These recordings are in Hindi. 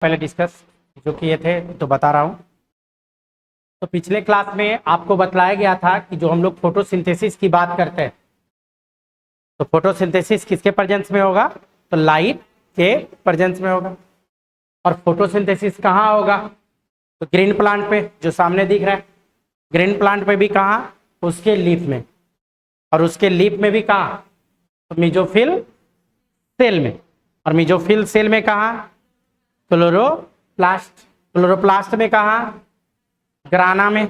पहले डिस्कस जो किए थे तो बता रहा हूँ। तो पिछले क्लास में आपको बतलाया गया था कि जो हम लोग फोटोसिंथेसिस की बात करते हैं तो फोटोसिंथेसिस किसके प्रेजेंस में होगा, तो लाइट के प्रेजेंस में होगा। और फोटोसिंथेसिस कहाँ होगा, तो ग्रीन प्लांट पे जो सामने दिख रहा है, ग्रीन प्लांट पे भी कहाँ, उसके लीफ में, और उसके लीफ में भी कहाँ, तो मेसोफिल सेल में, और मेसोफिल सेल में कहाँ, क्लोरोप्लास्ट, क्लोरोप्लास्ट में कहाँ, ग्राना में,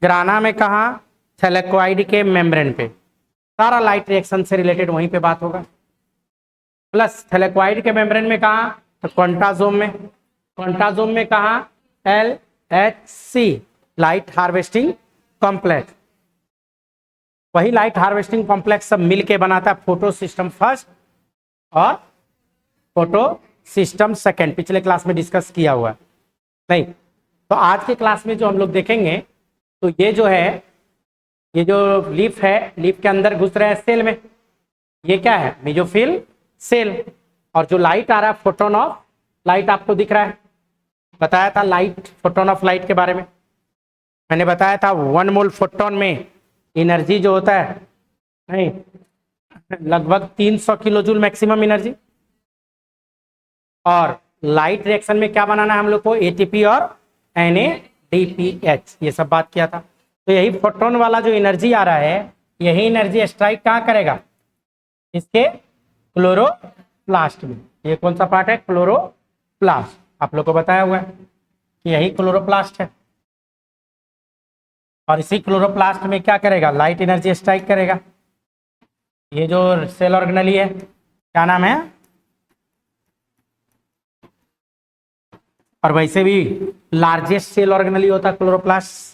ग्राना में कहाँ, थैलेकोइड के मेम्ब्रेन पे। सारा लाइट रिएक्शन से रिलेटेड वहीं पे बात होगा। प्लस थैलेकोइड के मेम्ब्रेन में कहाँ, तो क्वांटाजोम में, क्वांटाजोम में कहाँ, LHC लाइट हार्वेस्टिंग कॉम्प्लेक्स। वही लाइट हार्वेस्टिंग कॉम्प्लेक्स सब मिलके बनाता है फोटो सिस्टम फर्स्ट और फोटो सिस्टम सेकेंड। पिछले क्लास में डिस्कस किया हुआ है नहीं, तो आज के क्लास में जो हम लोग देखेंगे तो ये जो है, ये जो लीफ है, लीफ के अंदर घुस रहा है सेल में, ये क्या है, मेसोफिल सेल। और जो लाइट आ रहा है, फोटोन ऑफ लाइट आपको दिख रहा है, बताया था लाइट, फोटोन ऑफ लाइट के बारे में मैंने बताया था। 1 मोल फोटोन में एनर्जी जो होता है, नहीं, लगभग 300 किलो जूल मैक्सिमम एनर्जी। और लाइट रिएक्शन में क्या बनाना है हम लोग को, ATP और NADPH, ये सब बात किया था। तो यही फोटोन वाला जो एनर्जी आ रहा है, यही एनर्जी स्ट्राइक कहाँ करेगा, इसके क्लोरोप्लास्ट में। ये कौन सा पार्ट है, क्लोरोप्लास्ट, आप लोग को बताया हुआ है कि यही क्लोरोप्लास्ट है। और इसी क्लोरोप्लास्ट में क्या करेगा, लाइट एनर्जी स्ट्राइक करेगा। ये जो सेल ऑर्गेनेली है, क्या नाम है, और वैसे भी लार्जेस्ट सेल ऑर्गेनेली होता है क्लोरोप्लास्ट।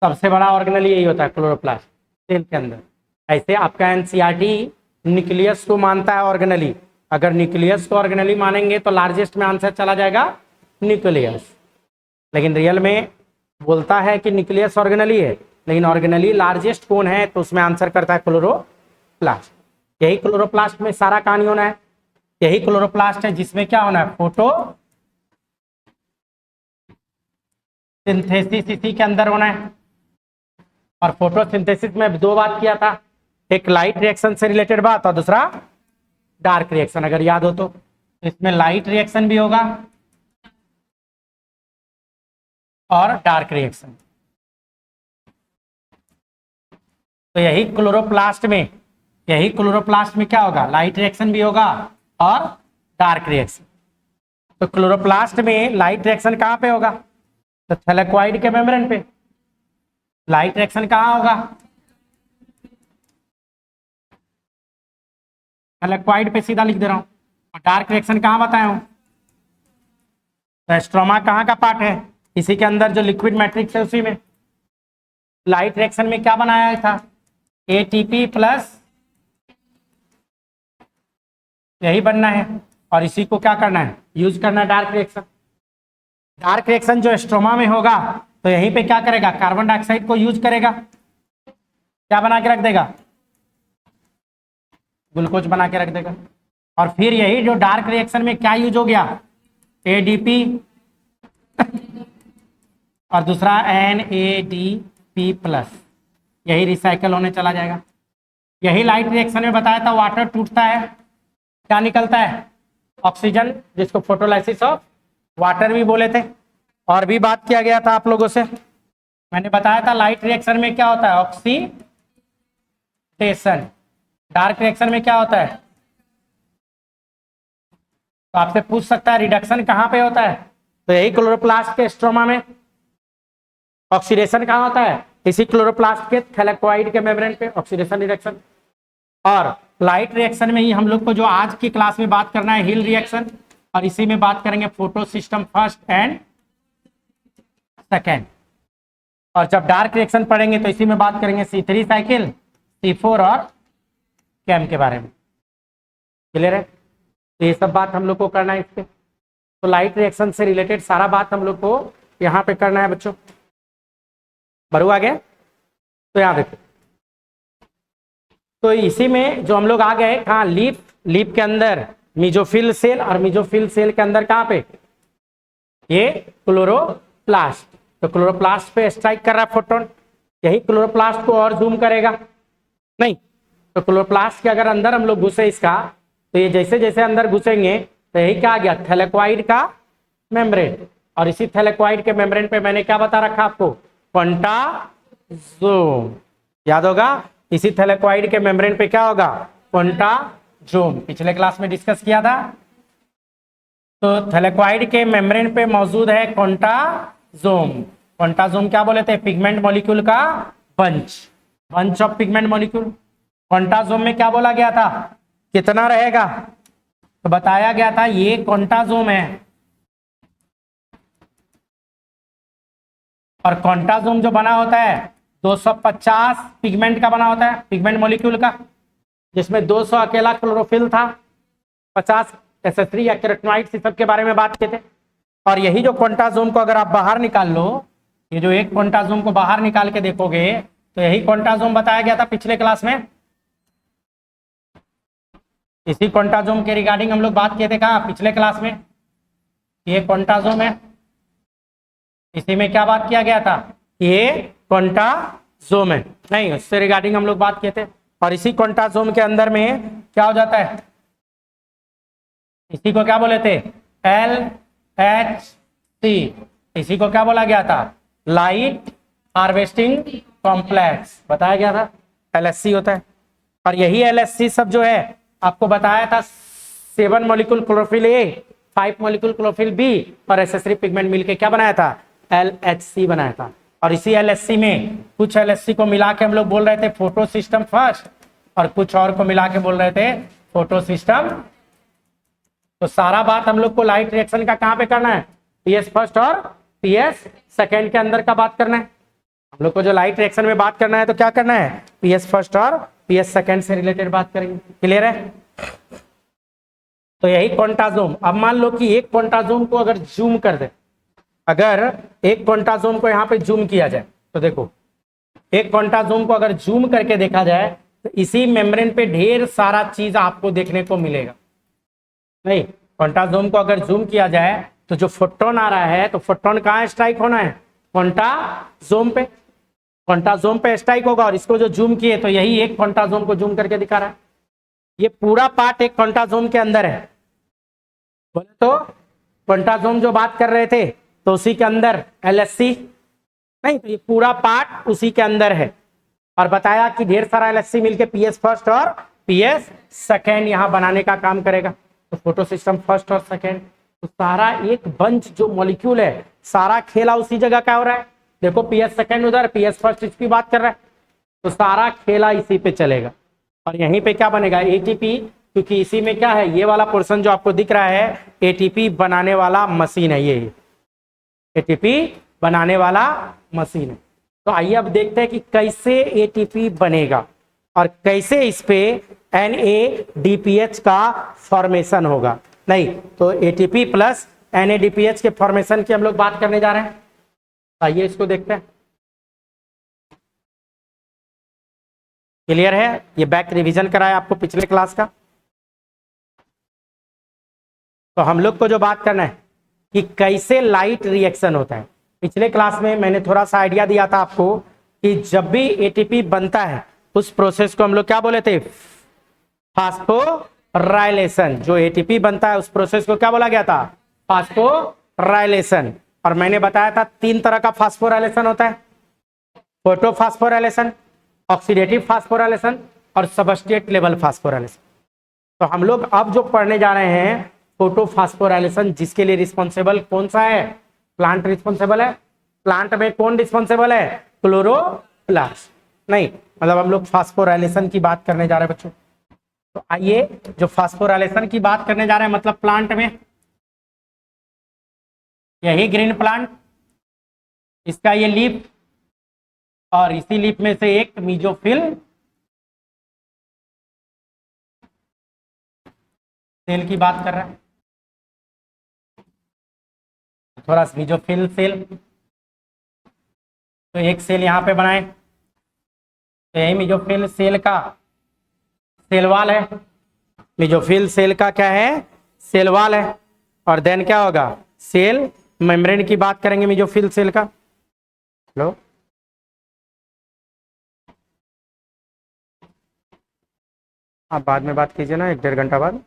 सबसे बड़ा ऑर्गेनेली यही होता है क्लोरोप्लास्ट सेल के अंदर। ऐसे आपका एनसीईआरटी न्यूक्लियस को मानता है ऑर्गेनेली। अगर न्यूक्लियस को ऑर्गेनेली मानेंगे तो लार्जेस्ट में आंसर चला जाएगा न्यूक्लियस, लेकिन रियल में बोलता है कि न्यूक्लियस ऑर्गेनेली है, लेकिन ऑर्गेनेली लार्जेस्ट कौन है, तो उसमें आंसर करता है क्लोरोप्लास्ट। यही क्लोरोप्लास्ट में सारा कहानी होना है। यही क्लोरोप्लास्ट है जिसमें क्या होना है, फोटो सिंथेसिस इसी के अंदर होना है। और फोटोसिंथेसिस में दो बात किया था, एक लाइट रिएक्शन से रिलेटेड बात और दूसरा डार्क रिएक्शन, अगर याद हो तो। इसमें लाइट रिएक्शन भी होगा और डार्क रिएक्शन। तो यही क्लोरोप्लास्ट में, यही क्लोरोप्लास्ट में क्या होगा, लाइट रिएक्शन भी होगा और डार्क रिएक्शन। तो क्लोरोप्लास्ट में लाइट रिएक्शन कहाँ पे होगा, तो थैलेकोइड के मेम्ब्रेन पे। लाइट रिएक्शन कहाँ होगा, थैलेकोइड पे, सीधा लिख दे रहा हूँ। और डार्क रिएक्शन कहाँ बताया हूँ, तो स्ट्रोमा कहाँ का पार्ट है, इसी के अंदर जो लिक्विड मैट्रिक्स है उसी में। लाइट रिएक्शन में क्या बनाया था, ATP प्लस, यही बनना है। और इसी को क्या करना है, यूज करना है डार्क रिएक्शन। डार्क रिएक्शन जो स्ट्रोमा में होगा तो यहीं पे क्या करेगा, कार्बन डाइऑक्साइड को यूज करेगा, क्या बना के रख देगा, ग्लूकोज बना के रख देगा। और फिर यही जो डार्क रिएक्शन में क्या यूज हो गया, ADP और दूसरा NADP प्लस, यही रिसाइकल होने चला जाएगा। यही लाइट रिएक्शन में बताया था, वाटर टूटता है, क्या निकलता है, ऑक्सीजन, जिसको फोटोलाइसिस ऑफ वाटर भी बोले थे। और भी बात किया गया था आप लोगों से, मैंने बताया था लाइट रिएक्शन में क्या होता है, ऑक्सीडेशन। डार्क रिएक्शन में क्या होता है, तो आपसे पूछ सकता है रिडक्शन कहाँ पे होता है, तो यही क्लोरोप्लास्ट के स्ट्रोमा में। ऑक्सीडेशन कहाँ होता है, इसी क्लोरोप्लास्ट के थैलेकोइड के मेम्ब्रेन पे, ऑक्सीडेशन रिडक्शन। और लाइट रिएक्शन में ही हम लोग को जो आज की क्लास में बात करना है, हिल रिएक्शन, और इसी में बात करेंगे photo system first and second. और जब डार्क रिएक्शन पढ़ेंगे तो इसी में बात करेंगे C3 साइकिल, C4 और कैम के बारे में। क्लियर है, तो ये सब बात हम लोग को करना है इसके। तो लाइट रिएक्शन से रिलेटेड सारा बात हम लोग को यहाँ पे करना है बच्चों। बरू आ गया, तो यहाँ देखो, तो इसी में जो हम लोग आ गए कहाँ, लीफ के अंदर मीजोफिल सेल, और मीजोफिल सेल के अंदर कहाँ पे, ये क्लोरोप्लास्ट। तो क्लोरोप्लास्ट पे स्ट्राइक कर रहा है फोटोन, यही क्लोरोप्लास्ट को और जूम करेगा नहीं। तो क्लोरोप्लास्ट के अगर अंदर हम लोग घुसे इसका, तो ये जैसे जैसे अंदर घुसेंगे तो यही क्या आ गया, थैलेक्वाइड का मेम्ब्रेन। और इसी थैलेक्वाइड के मेम्ब्रेन पे मैंने क्या बता रखा आपको, क्वांटाजोम, याद होगा। इसी थैलेक्वाइड के मेम्ब्रेन पे क्या होगा, क्वांटाजोम, पिछले क्लास में डिस्कस किया था। तो थैलेक्वाइड के मेम्ब्रेन पे मौजूद है क्वांटाजोम। क्वांटाजोम क्या बोले थे, पिगमेंट मॉलिक्यूल का बंच ऑफ पिगमेंट मॉलिक्यूल। क्वांटाजोम में क्या बोला गया था, कितना रहेगा, तो बताया गया था ये क्वांटाजोम है, और क्वांटाजोम जो बना होता है 250 पिगमेंट का बना होता है, पिगमेंट मॉलिक्यूल का, जिसमें 200 अकेला क्लोरोफिल था, 50 एसेथ्री या केराटिनॉइड्स, इस सब के बारे में बात किए थे। और यही जो क्वांटाजोम को अगर आप बाहर निकाल लो, ये जो एक क्वांटाजोम को बाहर निकाल के देखोगे, तो यही क्वांटाजोम बताया गया था पिछले क्लास में। इसी क्वांटाजोम के रिगार्डिंग हम लोग बात किए थे कहाँ, पिछले क्लास में। ये क्वांटाजोम है, इसी में क्या बात किया गया था, ये क्वांटाजोम है नहीं, उससे रिगार्डिंग हम लोग बात किए थे। और इसी क्वांटाजोम के अंदर में क्या हो जाता है, इसी को क्या बोले थे, LHC। इसी को क्या बोला गया था, लाइट हार्वेस्टिंग कॉम्प्लेक्स, बताया गया था LHC होता है। और यही LHC सब जो है आपको बताया था, 7 molecule chlorophyll A, 5 molecule chlorophyll B और एसेसरी पिगमेंट मिलके क्या बनाया था, LHC बनाया था। और इसी LHC में कुछ LHC को मिला के हम लोग बोल रहे थे फोटो सिस्टम फर्स्ट, और कुछ और को मिला के बोल रहे थे फोटो सिस्टम। तो सारा बात हम लोग को लाइट रिएक्शन का कहाँ पे करना है, PS फर्स्ट और PS सेकेंड के अंदर का बात करना है। हम लोग को जो लाइट रिएक्शन में बात करना है तो क्या करना है, PS फर्स्ट और PS सेकेंड से रिलेटेड बात करेंगे, क्लियर है। तो यही क्वांटाजोम। अब मान लो कि एक क्वांटाजोम को अगर जूम कर दे, अगर एक क्वांटाजोम को यहाँ पे जूम किया जाए, तो देखो एक क्वांटाजोम को अगर जूम करके देखा जाए तो इसी मेम्ब्रेन पे ढेर सारा चीज आपको देखने को मिलेगा नहीं। क्वांटाजोम को अगर जूम किया जाए तो जो फोटोन आ रहा है, तो फोटोन कहाँ स्ट्राइक होना है, क्वांटाजोम पे, क्वांटाजोम पे स्ट्राइक होगा। और इसको जो जूम किए तो यही एक क्वांटाजोम को जूम करके दिखा रहा है। ये पूरा पार्ट एक क्वांटाजोम के अंदर है, बोले तो क्वांटाजोम जो बात कर रहे थे तो उसी के अंदर LHC नहीं, तो ये पूरा पार्ट उसी के अंदर है। और बताया कि ढेर सारा LHC मिलके PS फर्स्ट और PS सेकेंड यहाँ बनाने का काम करेगा। तो फोटो सिस्टम फर्स्ट और सेकेंड, तो सारा एक बंच जो मॉलिक्यूल है, सारा खेला उसी जगह क्या हो रहा है, देखो PS सेकेंड उधर, PS फर्स्ट इसकी बात कर रहा है, तो सारा खेला इसी पे चलेगा। और यहीं पे क्या बनेगा, ATP, क्योंकि इसी में क्या है, ये वाला पोर्शन जो आपको दिख रहा है ATP बनाने वाला मशीन है, ये ATP बनाने वाला मशीन है। तो आइए अब देखते हैं कि कैसे ATP बनेगा और कैसे इस पे NADPH का फॉर्मेशन होगा नहीं। तो ATP प्लस NADPH के फॉर्मेशन की हम लोग बात करने जा रहे हैं। आइए इसको देखते हैं, क्लियर है। ये बैक रिवीजन कराया आपको पिछले क्लास का। तो हम लोग को जो बात करना है कि कैसे लाइट रिएक्शन होता है, पिछले क्लास में मैंने थोड़ा सा आइडिया दिया था आपको कि जब भी ATP बनता है उस प्रोसेस को हम लोग क्या बोले थे, फास्फोराइलेशन। जो ATP बनता है उस प्रोसेस को क्या बोला गया था, फास्फोराइलेशन। और मैंने बताया था 3 तरह का फास्फोराइलेशन होता है, फोटोफास्फोराइलेशन, ऑक्सीडेटिव फास्फोराइलेशन और सबस्ट्रेट लेवल फास्फोराइलेशन। तो हम लोग अब जो पढ़ने जा रहे हैं फोटोफास्फोराइलेशन, जिसके लिए रिस्पॉन्सिबल कौन सा है, प्लांट रिस्पॉन्सिबल है। प्लांट में कौन रिस्पॉन्सिबल है, क्लोरोप्लास्ट नहीं, मतलब हम लोग फास्फोराइलेशन की बात करने जा रहे हैं बच्चों। तो आइए जो फास्फोराइलेशन की बात करने जा रहे हैं, मतलब प्लांट में यही ग्रीन प्लांट, इसका ये लीफ, और इसी लीफ में से एक मीजोफिल सेल की बात कर रहा है। थोड़ा मीजोफिल सेल, तो एक सेल यहाँ पे बनाए, तो यही मीजोफिल सेल का सेल वॉल है, मेसोफिल सेल का क्या है, सेल वॉल है। और देन क्या होगा, सेल मेम्ब्रेन की बात करेंगे मेसोफिल सेल का। हेलो, आप बाद में बात कीजिए ना, 1-1.5 घंटा बाद।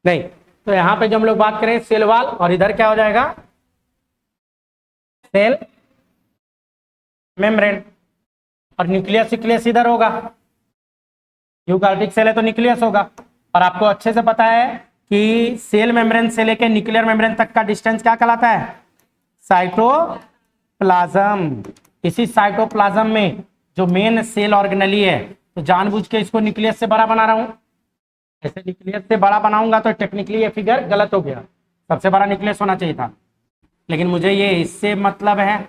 नहीं, तो यहां पे जो हम लोग बात करें सेल वॉल, और इधर क्या हो जाएगा, सेल मेम्ब्रेन। और न्यूक्लियस न्यूक्लियस इधर होगा, यूकार्टिक सेल है तो न्यूक्लियस होगा। और आपको अच्छे से पता है कि सेल मेम्ब्रेन से लेके न्यूक्लियर मेम्ब्रेन तक का डिस्टेंस क्या कहलाता है, साइटोप्लाज्म। इसी साइटोप्लाज्म में जो मेन सेल ऑर्गेनेली है, तो जानबूझ के इसको न्यूक्लियस से बड़ा बना रहा हूं। ऐसे न्यूक्लियस से बड़ा बनाऊंगा तो टेक्निकली ये फिगर गलत हो गया, सबसे बड़ा न्यूक्लियस होना चाहिए था, लेकिन मुझे ये इससे मतलब है,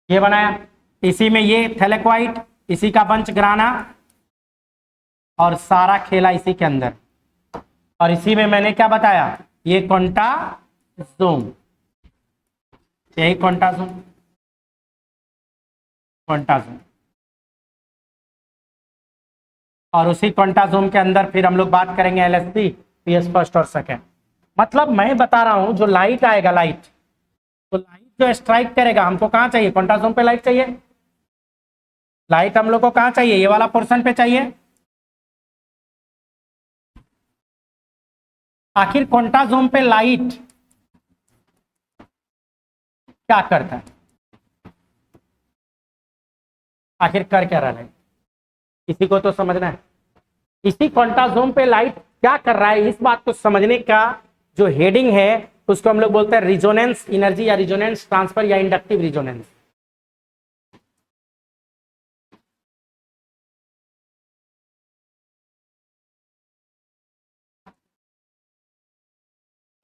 ये बनाया। इसी में ये थैलेक्वाइड, इसी का वंश ग्राना, और सारा खेला इसी के अंदर। और इसी में मैंने क्या बताया, ये क्वांटासोम, यही क्वांटासोम, क्वांटासोम। और उसी क्वांटासोम के अंदर फिर हम लोग बात करेंगे एलएसपी, पीएस फर्स्ट और सेकेंड। मतलब मैं बता रहा हूं, जो लाइट आएगा, लाइट, तो लाइट जो स्ट्राइक करेगा, हमको कहां चाहिए, क्वांटासोम पे लाइट चाहिए। लाइट हम लोग को कहां चाहिए, ये वाला पोर्शन पे चाहिए। आखिर क्वांटासोम पे लाइट क्या करता है, आखिर कर क्या रहा है, इसी को तो समझना है। इसी क्वांटासोम पे लाइट क्या कर रहा है, इस बात को समझने का जो हेडिंग है, उसको हम लोग बोलते हैं रिजोनेंस एनर्जी, या रिजोनेंस ट्रांसफर, या इंडक्टिव रिजोनेंस।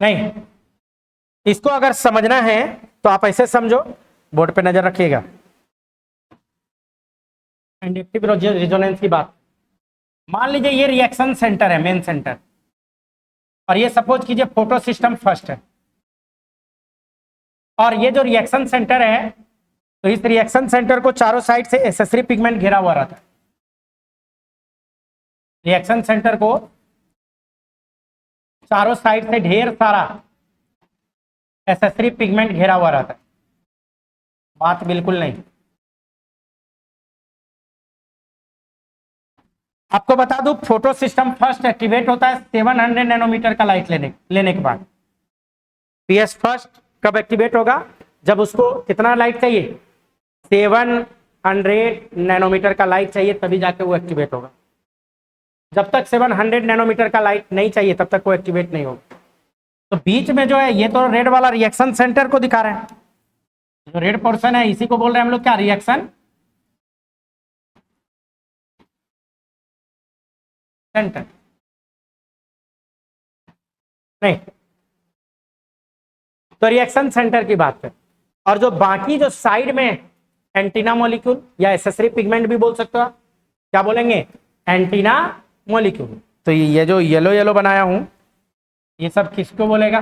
नहीं, इसको अगर समझना है तो आप ऐसे समझो, बोर्ड पे नजर रखिएगा। इंडक्टिव रिजोनेंस की बात, मान लीजिए ये रिएक्शन सेंटर है, मेन सेंटर, और ये सपोज कीजिए फोटो सिस्टम फर्स्ट है, और ये जो रिएक्शन सेंटर है, तो इस रिएक्शन सेंटर को चारों साइड से एसेसरी पिगमेंट घेरा हुआ रहता है। रिएक्शन सेंटर को चारों साइड से ढेर सारा एसेसरी पिगमेंट घेरा हुआ रहता है। बात बिल्कुल नहीं, आपको बता दूं, फोटो सिस्टम फर्स्ट एक्टिवेट होता है 700 नैनोमीटर का लाइट लेने के बाद। पीएस फर्स्ट कब एक्टिवेट होगा, जब उसको कितना लाइट चाहिए, 700 नैनोमीटर का लाइट चाहिए, तभी जाके वो एक्टिवेट होगा। जब तक 700 नैनोमीटर का लाइट नहीं चाहिए, तब तक वो एक्टिवेट नहीं होगा। तो बीच में जो है, ये तो रेड वाला रिएक्शन सेंटर को दिखा रहे हैं, जो रेड पोर्शन है इसी को बोल रहे हैं हम लोग क्या, रिएक्शन सेंटर। नहीं, तो रिएक्शन सेंटर की बात है। और जो बाकी जो साइड में एंटीना मॉलिक्यूल, या एसेसरी पिगमेंट भी बोल सकते हो आप, क्या बोलेंगे, एंटीना मॉलिक्यूल। तो ये जो येलो येलो बनाया हूं, ये सब किसको बोलेगा,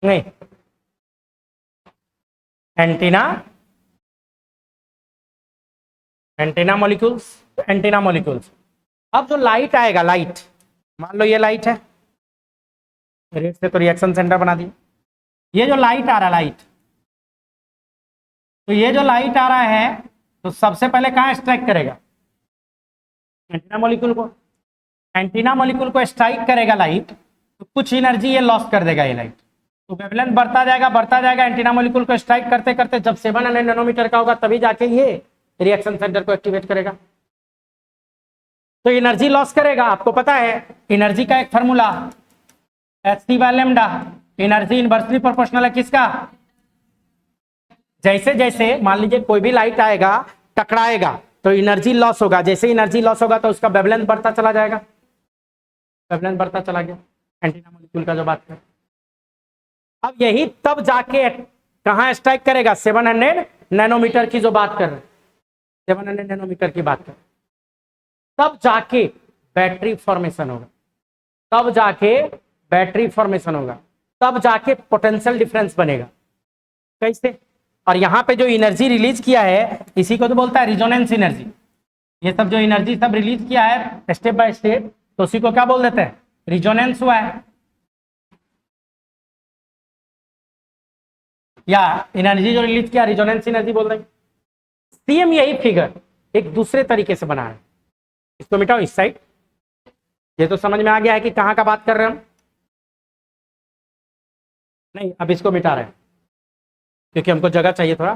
नहीं, antenna, antenna molecules, antenna molecules. अब जो लाइट आएगा, लाइट, मान लो ये लाइट है, रेड से तो रिएक्शन सेंटर बना दिया। ये जो लाइट आ रहा है, लाइट, तो ये जो लाइट आ रहा है, तो सबसे पहले कहां स्ट्राइक करेगा, एंटीना मॉलिक्यूल को। एंटीना मॉलिक्यूल को स्ट्राइक करेगा लाइट, तो कुछ एनर्जी ये लॉस कर देगा, ये लाइट, तो वेवलेंथ बढ़ता जाएगा एंटीना मॉलिक्यूल को स्ट्राइक करते करते, जब 700 नैनोमीटर का होगा तभी जाके ये रिएक्शन सेंटर को एक्टिवेट करेगा। तो एनर्जी लॉस करेगा। आपको पता है एनर्जी का एक formula, hc/λ, energy inversely proportional है किसका, जैसे जैसे मान लीजिए कोई भी लाइट आएगा, टकराएगा, तो एनर्जी लॉस होगा। जैसे एनर्जी लॉस होगा तो उसका वेवलेंथ बढ़ता चला जाएगा, वेवलेंथ बढ़ता चला गया, एंटीना मॉलिक्यूल का जो बात है। अब यही तब जाके कहां स्ट्राइक करेगा, 700 नैनोमीटर की जो बात कर रहे हैं, 700 नैनोमीटर की बात कर, तब जाके बैटरी फॉर्मेशन होगा, तब जाके बैटरी फॉर्मेशन होगा, तब जाके पोटेंशियल डिफरेंस बनेगा। कैसे? और यहाँ पे जो एनर्जी रिलीज किया है इसी को तो बोलता है रिजोनेंस एनर्जी। ये सब जो एनर्जी सब रिलीज किया है स्टेप बाय स्टेप, तो उसी को क्या बोल देते हैं? रिजोनेंस हुआ है। या एनर्जी जो रिलीज किया रिजोनेंस एनर्जी बोल रहे हैं। सेम यही फिगर एक दूसरे तरीके से बना है। इसको मिटाओ इस साइड। ये तो समझ में आ गया है कि कहाँ का बात कर रहे हैं हम? नहीं, अब इसको मिटा रहे हैं क्योंकि हमको जगह चाहिए थोड़ा।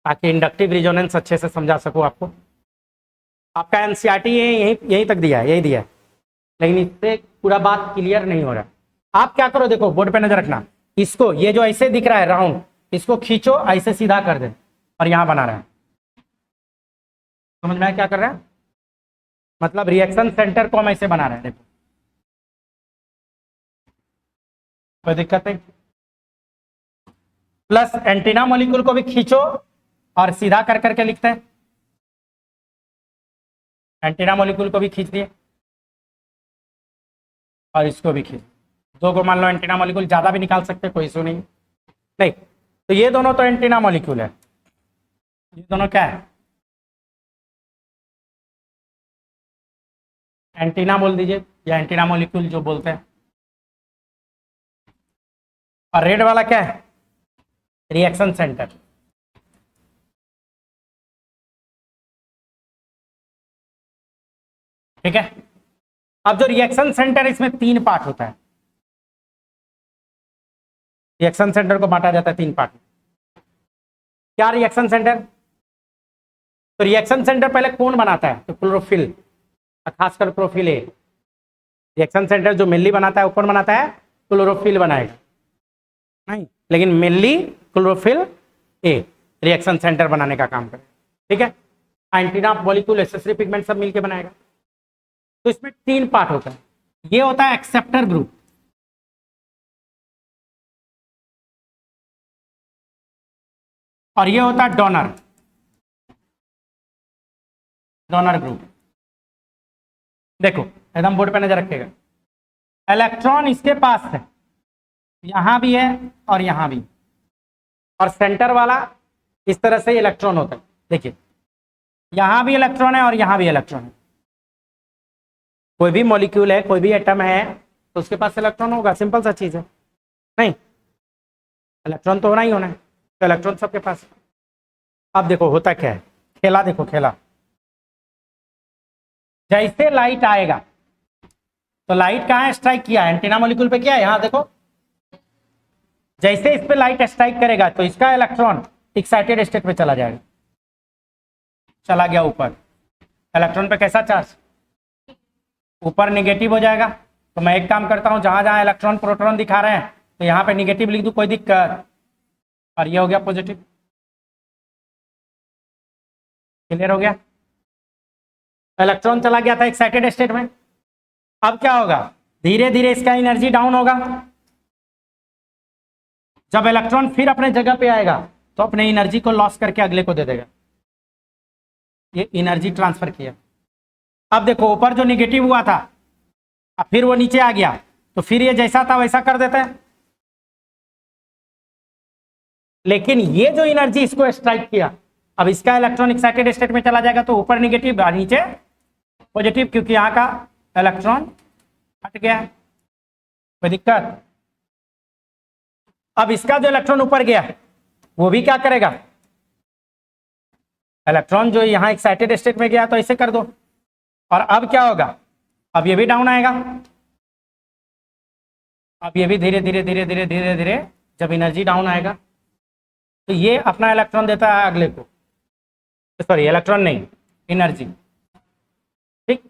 ताकि इंडक्टिव रिजोनेंस अच्छे से समझा सकूं आपको। आपका एनसीईआरटी यहीं यहीं तक दिया है, यही दिया है, लेकिन इससे पूरा बात क्लियर नहीं हो रहा। आप क्या करो, देखो बोर्ड पे नजर रखना। इसको ये जो ऐसे दिख रहा है राउंड, इसको खींचो, ऐसे सीधा कर दे और यहां बना रहा है। समझ में आया क्या कर रहा है? मतलब रिएक्शन सेंटर को हम ऐसे बना रहे हैं। देखो कोई दिक्कत नहीं। प्लस एंटीना मॉलिक्यूल को भी खींचो और सीधा कर करके लिखते हैं। एंटीना मॉलिक्यूल को भी खींच दिए और इसको भी खींच। दो को मान लो एंटीना मॉलिक्यूल, ज्यादा भी निकाल सकते, कोई इशू नहीं। नहीं तो ये दोनों तो एंटीना मॉलिक्यूल है, ये दोनों क्या है? एंटीना बोल दीजिए या एंटीना मॉलिक्यूल जो बोलते हैं। और रेड वाला क्या है? Reaction centre. ठीक है। अब जो रिएक्शन सेंटर, इसमें 3 पार्ट होता है। रिएक्शन सेंटर को बांटा जाता है 3 पार्ट। क्या रिएक्शन सेंटर? तो रिएक्शन सेंटर पहले कौन बनाता है? तो क्लोरोफिल, खासकर क्लोरोफिल ए। रिएक्शन सेंटर जो मेनली बनाता है वो कौन बनाता है? क्लोरोफिल बनाएगा। नहीं, लेकिन mainly chlorophyll A reaction centre बनाने का काम करे। ठीक है। एंटीना मॉलिक्यूल, एसेसरी पिगमेंट सब मिलके बनाएगा। तो इसमें 3 पार्ट होता है। ये होता है एक्सेप्टर ग्रुप, और ये होता है डोनर, डोनर ग्रुप। देखो एकदम बोर्ड पे नजर रखिएगा। इलेक्ट्रॉन इसके पास है, यहां भी है और यहां भी, और सेंटर वाला इस तरह से इलेक्ट्रॉन होता है। देखिए यहां भी इलेक्ट्रॉन है और यहां भी इलेक्ट्रॉन है। कोई भी मॉलिक्यूल है, कोई भी एटम है, तो उसके पास इलेक्ट्रॉन होगा। सिंपल सा चीज है। नहीं, इलेक्ट्रॉन तो होना ही होना है, तो इलेक्ट्रॉन सबके पास। अब देखो होता क्या है, खेला देखो खेला। जैसे लाइट आएगा, तो लाइट कहाँ स्ट्राइक किया? एंटीना मॉलिक्यूल पे किया है। यहाँ देखो, जैसे इस पे लाइट स्ट्राइक करेगा तो इसका इलेक्ट्रॉन एक्साइटेड स्टेट में चला जाएगा, चला गया ऊपर। इलेक्ट्रॉन पे कैसा चार्ज? ऊपर निगेटिव हो जाएगा। तो मैं एक काम करता हूं, जहां जहां इलेक्ट्रॉन प्रोटॉन दिखा रहे हैं तो यहाँ पे निगेटिव लिख दूं, कोई दिक्कत? और ये हो गया पॉजिटिव। क्लियर हो गया? इलेक्ट्रॉन चला गया था एक्साइटेड स्टेट में। अब क्या होगा? धीरे धीरे इसका एनर्जी डाउन होगा। जब इलेक्ट्रॉन फिर अपने जगह पे आएगा तो अपने एनर्जी को लॉस करके अगले को दे देगा। ये एनर्जी ट्रांसफर किया। अब देखो ऊपर जो निगेटिव हुआ था, अब फिर वो नीचे आ गया, तो फिर ये जैसा था वैसा कर देता है। लेकिन ये जो एनर्जी इसको स्ट्राइक किया, अब इसका इलेक्ट्रॉन एक्साइटेड स्टेट में चला जाएगा, तो ऊपर निगेटिव और नीचे पॉजिटिव, क्योंकि यहाँ का इलेक्ट्रॉन हट गया है। कोई दिक्कत? अब इसका जो इलेक्ट्रॉन ऊपर गया वो भी क्या करेगा? इलेक्ट्रॉन जो यहाँ एक्साइटेड स्टेट में गया तो ऐसे कर दो, और अब क्या होगा? अब ये भी डाउन आएगा। अब ये भी धीरे धीरे धीरे धीरे धीरे धीरे जब एनर्जी डाउन आएगा तो ये अपना इलेक्ट्रॉन देता है अगले को, सॉरी इलेक्ट्रॉन नहीं, एनर्जी। ठीक।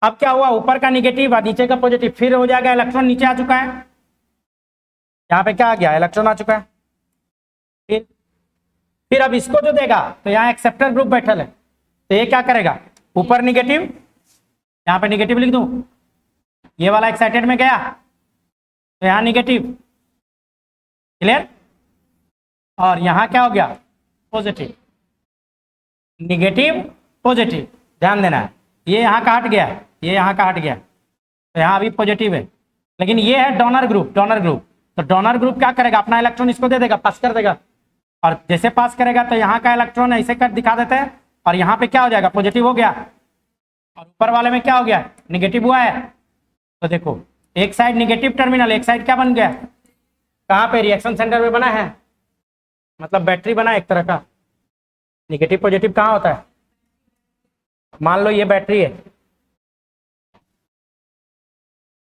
अब क्या हुआ? ऊपर का निगेटिव और नीचे का पॉजिटिव, फिर हो जाएगा इलेक्ट्रॉन नीचे आ चुका है। यहाँ पे क्या आ गया? इलेक्ट्रॉन आ चुका है। फिर अब इसको जो देगा, तो यहाँ एक्सेप्टर ग्रुप बैठल है, तो ये क्या करेगा? ऊपर निगेटिव, यहाँ पे निगेटिव लिख दूं, ये वाला एक्साइटेड में गया तो यहाँ निगेटिव। क्लियर? और यहाँ क्या हो गया? पॉजिटिव। निगेटिव पॉजिटिव, ध्यान देना है, ये यहाँ का हट गया, ये यहाँ का हट गया, तो यहाँ अभी पॉजिटिव है। लेकिन ये है डोनर ग्रुप, डोनर ग्रुप, तो डोनर ग्रुप क्या करेगा, अपना इलेक्ट्रॉन इसको दे देगा, पास कर देगा, और जैसे पास करेगा तो यहाँ का इलेक्ट्रॉन ऐसे कर दिखा देते हैं, और यहाँ पे क्या हो जाएगा, पॉजिटिव हो गया, और ऊपर वाले में क्या हो गया, निगेटिव हुआ है। तो देखो एक साइड निगेटिव टर्मिनल, एक साइड क्या बन गया, कहाँ पे, रिएक्शन सेंटर में बना है, मतलब बैटरी बना है एक तरह का। निगेटिव पॉजिटिव कहाँ होता है, मान लो ये बैटरी है,